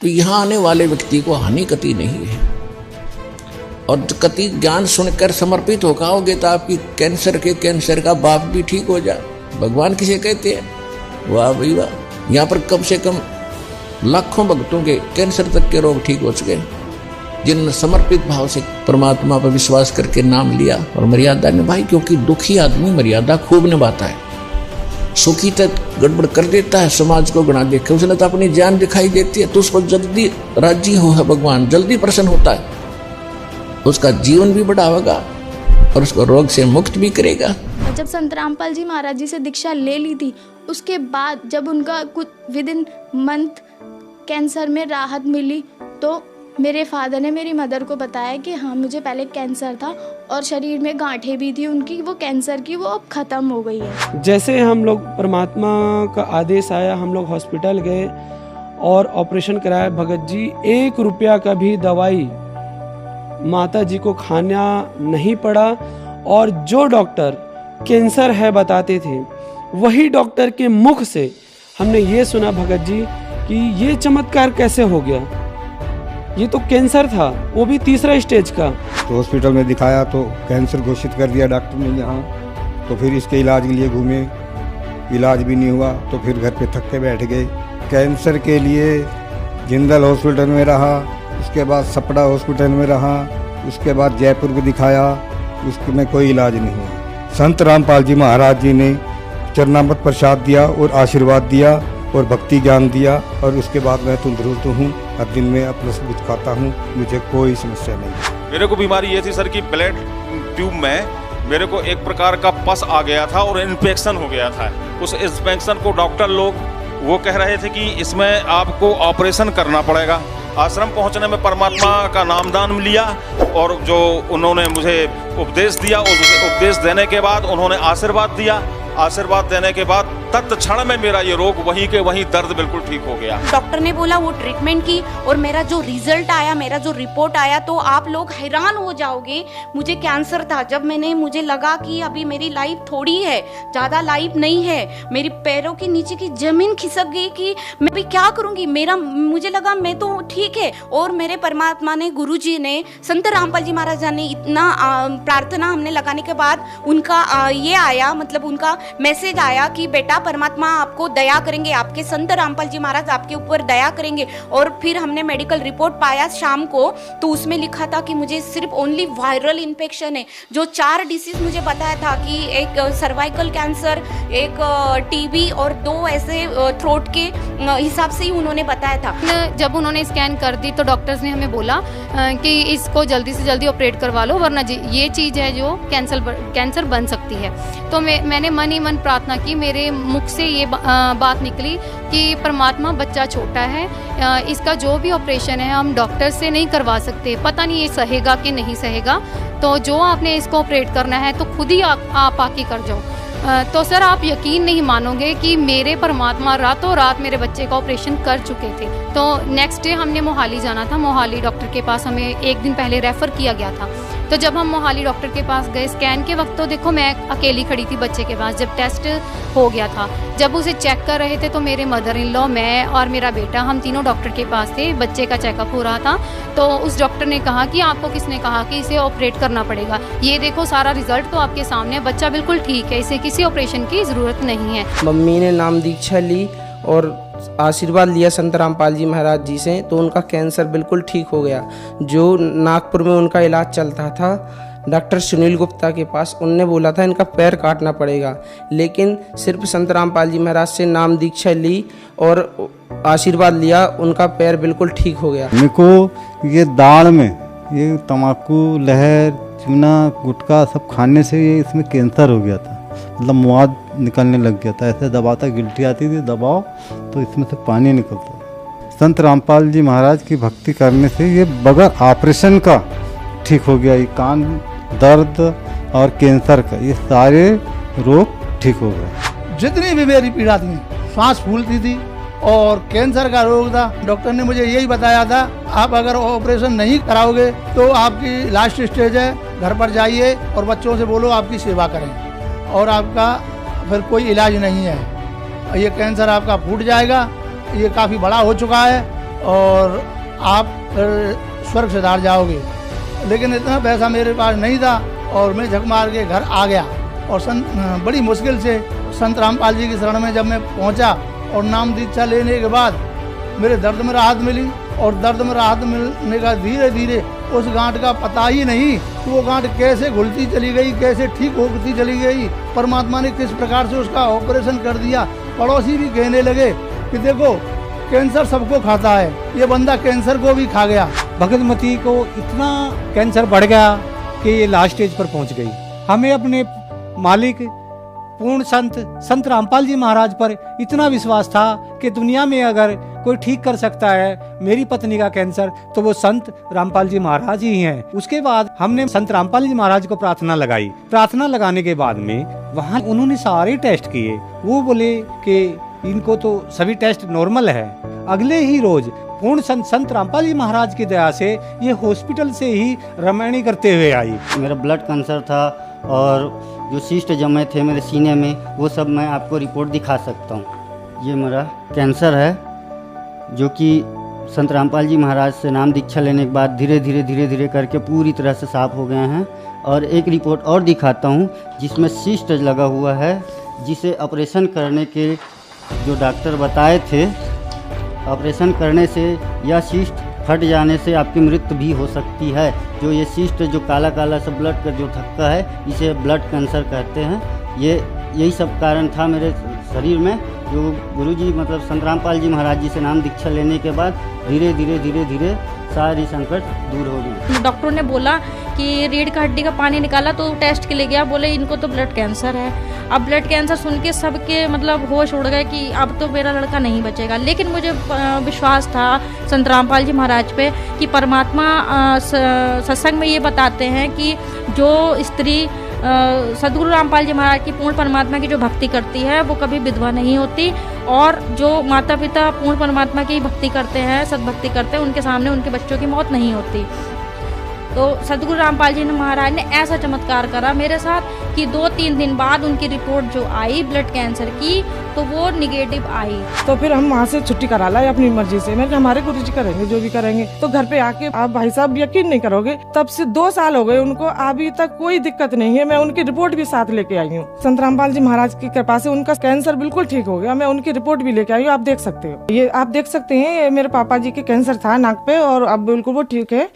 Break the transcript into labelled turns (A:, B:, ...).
A: तो यहाँ आने वाले व्यक्ति को हानि कति नहीं है। और कति ज्ञान सुनकर समर्पित हो आओगे तो आपकी कैंसर का बाप भी ठीक हो जाए। भगवान किसे कहते हैं? वाह भाई वाह। यहाँ पर कम से कम लाखों भक्तों के कैंसर तक के रोग ठीक हो चुके, जिन्होंने समर्पित भाव से परमात्मा पर विश्वास करके नाम लिया और मर्यादा निभाई। क्योंकि दुखी आदमी मर्यादा खूब निभाता है, सुखी तक गड़बड़ कर देता है, समाज को गणा देखे। उसने तो अपनी जान दिखाई देती है तो उसको जल्दी राजी हो है भगवान, जल्दी प्रसन्न होता है, उसका जीवन भी बढ़ावेगा और उसको रोग से मुक्त भी करेगा।
B: जब संत रामपाल जी महाराज जी से दीक्षा ले ली थी, उसके बाद जब उनका कुछ विद इन मंथ कैंसर में राहत मिली, तो मेरे फादर ने मेरी मदर को बताया कि हाँ मुझे पहले कैंसर था और शरीर में गांठें भी थी उनकी, वो कैंसर की, वो अब ख़त्म हो गई है।
C: जैसे हम लोग परमात्मा का आदेश आया, हम लोग हॉस्पिटल गए और ऑपरेशन कराया। भगत जी 1 रुपया का भी दवाई माता जी को खाना नहीं पड़ा। और जो डॉक्टर कैंसर है बताते थे, वही डॉक्टर के मुख से हमने ये सुना भगत जी कि ये चमत्कार कैसे हो गया, ये तो कैंसर था, वो भी 3रा स्टेज का।
D: तो हॉस्पिटल में दिखाया तो कैंसर घोषित कर दिया डॉक्टर ने यहाँ। तो फिर इसके इलाज के लिए घूमे, इलाज भी नहीं हुआ तो फिर घर पे थक के बैठ गए। कैंसर के लिए जिंदल हॉस्पिटल में रहा, उसके बाद सपड़ा हॉस्पिटल में रहा, उसके बाद जयपुर को दिखाया, उसमें कोई इलाज नहीं हुआ। संत रामपाल जी महाराज जी ने चरणामृत प्रसाद दिया और आशीर्वाद दिया और भक्ति ज्ञान दिया, और उसके बाद मैं तंदुरुस्त हूँ। हर दिन में अपना सब कुछ खाता हूँ, मुझे कोई समस्या नहीं।
E: मेरे को बीमारी ये थी सर कि ब्लड ट्यूब में मेरे को एक प्रकार का पस आ गया था और इन्फेक्शन हो गया था। उस इन्फेक्शन को डॉक्टर लोग वो कह रहे थे कि इसमें आपको ऑपरेशन करना पड़ेगा। आश्रम पहुंचने में परमात्मा का नामदान लिया और जो उन्होंने मुझे उपदेश दिया, उस उपदेश देने के बाद उन्होंने आशीर्वाद दिया। आशीर्वाद देने के बाद तत्क्षण में मेरा ये रोग वहीं के वहीं दर्द बिल्कुल ठीक हो गया।
F: डॉक्टर ने बोला वो ट्रीटमेंट की और मेरा जो रिजल्ट आया, मेरा जो रिपोर्ट आया, तो आप लोग हैरान हो जाओगे। मुझे कैंसर था। जब मुझे लगा कि अभी मेरी लाइफ थोड़ी है, ज़्यादा लाइफ नहीं है, मेरी पैरों के नीचे की जमीन खिसक गई कि मैं भी क्या करूँगी। मुझे लगा मैं तो ठीक है। और मेरे परमात्मा ने, गुरु जी ने, संत रामपाल जी महाराज ने इतना प्रार्थना हमने लगाने के बाद उनका ये आया, मतलब उनका मैसेज आया कि बेटा परमात्मा आपको दया करेंगे, आपके संत रामपाल जी महाराज आपके ऊपर दया करेंगे। और फिर हमने मेडिकल रिपोर्ट पाया शाम को, तो उसमें लिखा था कि मुझे सिर्फ ओनली वायरल इन्फेक्शन है। जो 4 डिसीज मुझे बताया था कि एक सर्वाइकल कैंसर, एक टीबी और 2 ऐसे थ्रोट के हिसाब से ही उन्होंने बताया था।
G: जब उन्होंने स्कैन कर दी तो डॉक्टर्स ने हमें बोला कि इसको जल्दी से जल्दी ऑपरेट करवा लो, वरना ये चीज़ है जो कैंसर बन सकती है। तो मैंने मन ही मन प्रार्थना की, मेरे मुख से ये बात निकली कि परमात्मा बच्चा छोटा है, इसका जो भी ऑपरेशन है हम डॉक्टर से नहीं करवा सकते, पता नहीं ये सहेगा कि नहीं सहेगा, तो जो आपने इसको ऑपरेट करना है तो खुद ही आप आके कर जाओ। तो सर आप यकीन नहीं मानोगे कि मेरे परमात्मा रातों रात मेरे बच्चे का ऑपरेशन कर चुके थे। तो नेक्स्ट डे हमने मोहाली जाना था, मोहाली डॉक्टर के पास हमें 1 दिन पहले रेफ़र किया गया था। तो जब हम मोहाली डॉक्टर के पास गए स्कैन के वक्त, तो देखो मैं अकेली खड़ी थी बच्चे के पास। जब टेस्ट हो गया था, जब उसे चेक कर रहे थे, तो मेरे मदर इन लॉ, मैं और मेरा बेटा, हम तीनों डॉक्टर के पास थे। बच्चे का चेकअप हो रहा था, तो उस डॉक्टर ने कहा कि आपको किसने कहा कि इसे ऑपरेट करना पड़ेगा, ये देखो सारा रिजल्ट तो आपके सामने, बच्चा बिल्कुल ठीक है, इसे किसी ऑपरेशन की ज़रूरत नहीं है।
H: मम्मी ने नाम दीक्षा ली और आशीर्वाद लिया संत रामपाल जी महाराज जी से, तो उनका कैंसर बिल्कुल ठीक हो गया। जो नागपुर में उनका इलाज चलता था डॉक्टर सुनील गुप्ता के पास, उनने बोला था इनका पैर काटना पड़ेगा, लेकिन सिर्फ संत रामपाल जी महाराज से नाम दीक्षा ली और आशीर्वाद लिया, उनका पैर बिल्कुल ठीक हो गया।
D: मेरे को ये दाढ़ में ये तम्बाकू, लहर, चूना, गुटखा सब खाने से ये इसमें कैंसर हो गया था, मतलब मुआद निकलने लग गया था। ऐसे दबाता, गिल्टी आती थी, दबाओ तो इसमें से पानी निकलता। संत रामपाल जी महाराज की भक्ति करने से ये बगैर ऑपरेशन का ठीक हो गया। ये कान दर्द और कैंसर का, ये सारे रोग ठीक हो गए।
I: जितनी भी मेरी पीड़ा थी, सांस फूलती थी और कैंसर का रोग था, डॉक्टर ने मुझे यही बताया था आप अगर ऑपरेशन नहीं कराओगे तो आपकी लास्ट स्टेज है, घर पर जाइए और बच्चों से बोलो आपकी सेवा करें और आपका फिर कोई इलाज नहीं है, ये कैंसर आपका फूट जाएगा, ये काफ़ी बड़ा हो चुका है और आप स्वर्ग सिधार जाओगे। लेकिन इतना पैसा मेरे पास नहीं था और मैं झक मार के घर आ गया। और बड़ी मुश्किल से संत रामपाल जी की शरण में जब मैं पहुंचा और नाम दीक्षा लेने के बाद मेरे दर्द में राहत मिली। और दर्द में राहत मिलने का धीरे धीरे उस गांठ का पता ही नहीं कि वो गांठ कैसे घुलती चली गई, कैसे ठीक होती चली गई। परमात्मा ने किस प्रकार से उसका ऑपरेशन कर दिया। पड़ोसी भी कहने लगे कि देखो कैंसर सबको खाता है, ये बंदा कैंसर को भी खा गया।
J: भगतमती को इतना कैंसर बढ़ गया कि ये लास्ट स्टेज पर पहुंच गई। हमें अपने मालिक पूर्ण संत रामपाल जी महाराज पर इतना विश्वास था कि दुनिया में अगर कोई ठीक कर सकता है मेरी पत्नी का कैंसर तो वो संत रामपाल जी महाराज ही हैं। उसके बाद हमने संत रामपाल जी महाराज को प्रार्थना लगाई। प्रार्थना लगाने के बाद में वहाँ उन्होंने सारे टेस्ट किए। वो बोले कि इनको तो सभी टेस्ट नॉर्मल है। अगले ही रोज पूर्ण संत रामपाल जी महाराज की दया से ये हॉस्पिटल से ही रमणी करते हुए आई।
K: मेरा ब्लड कैंसर था और जो सिस्ट जमे थे मेरे सीने में वो सब मैं आपको रिपोर्ट दिखा सकता हूँ। ये मेरा कैंसर है जो कि संत रामपाल जी महाराज से नाम दीक्षा लेने के बाद धीरे धीरे करके पूरी तरह से साफ हो गए हैं। और एक रिपोर्ट और दिखाता हूँ जिसमें सिस्ट लगा हुआ है, जिसे ऑपरेशन करने के जो डॉक्टर बताए थे, ऑपरेशन करने से यह सिस्ट फट जाने से आपकी मृत्यु भी हो सकती है। जो ये सिस्ट जो काला काला सा ब्लड का जो थक्का है इसे ब्लड कैंसर कहते हैं। यही सब कारण था मेरे शरीर में, जो गुरुजी मतलब संत रामपाल जी महाराज जी से नाम दीक्षा लेने के बाद धीरे धीरे सारी संकट दूर हो गई।
L: डॉक्टरों ने बोला कि रीढ़ का हड्डी का पानी निकाला तो टेस्ट के लिए गया, बोले इनको तो ब्लड कैंसर है। अब ब्लड कैंसर सुन के सबके मतलब होश उड़ गए कि अब तो मेरा लड़का नहीं बचेगा। लेकिन मुझे विश्वास था संत रामपाल जी महाराज पे कि परमात्मा सत्संग में ये बताते हैं कि जो स्त्री सदगुरु रामपाल जी महाराज की पूर्ण परमात्मा की जो भक्ति करती है वो कभी विधवा नहीं होती। और जो माता पिता पूर्ण परमात्मा की भक्ति करते हैं, सद्भक्ति करते हैं, उनके सामने उनके बच्चों की मौत नहीं होती। तो सदगुरु रामपाल जी महाराज ने ऐसा चमत्कार करा मेरे साथ कि 2-3 दिन बाद उनकी रिपोर्ट जो आई ब्लड कैंसर की तो वो निगेटिव आई।
M: तो फिर हम वहाँ से छुट्टी करा लाई अपनी मर्जी से। मैंने हमारे गुरुजी करेंगे जो भी करेंगे। तो घर पे आके आप भाई साहब यकीन नहीं करोगे, तब से 2 साल हो गए उनको, अभी तक कोई दिक्कत नहीं है। मैं उनकी रिपोर्ट भी साथ लेके आई हूँ। संत रामपाल जी महाराज की कृपा से उनका कैंसर बिल्कुल ठीक हो गया। मैं उनकी रिपोर्ट भी लेके आई हूँ, आप देख सकते हो। ये आप देख सकते हैं, ये मेरे पापा जी के कैंसर था नाक पे और अब बिल्कुल वो ठीक है।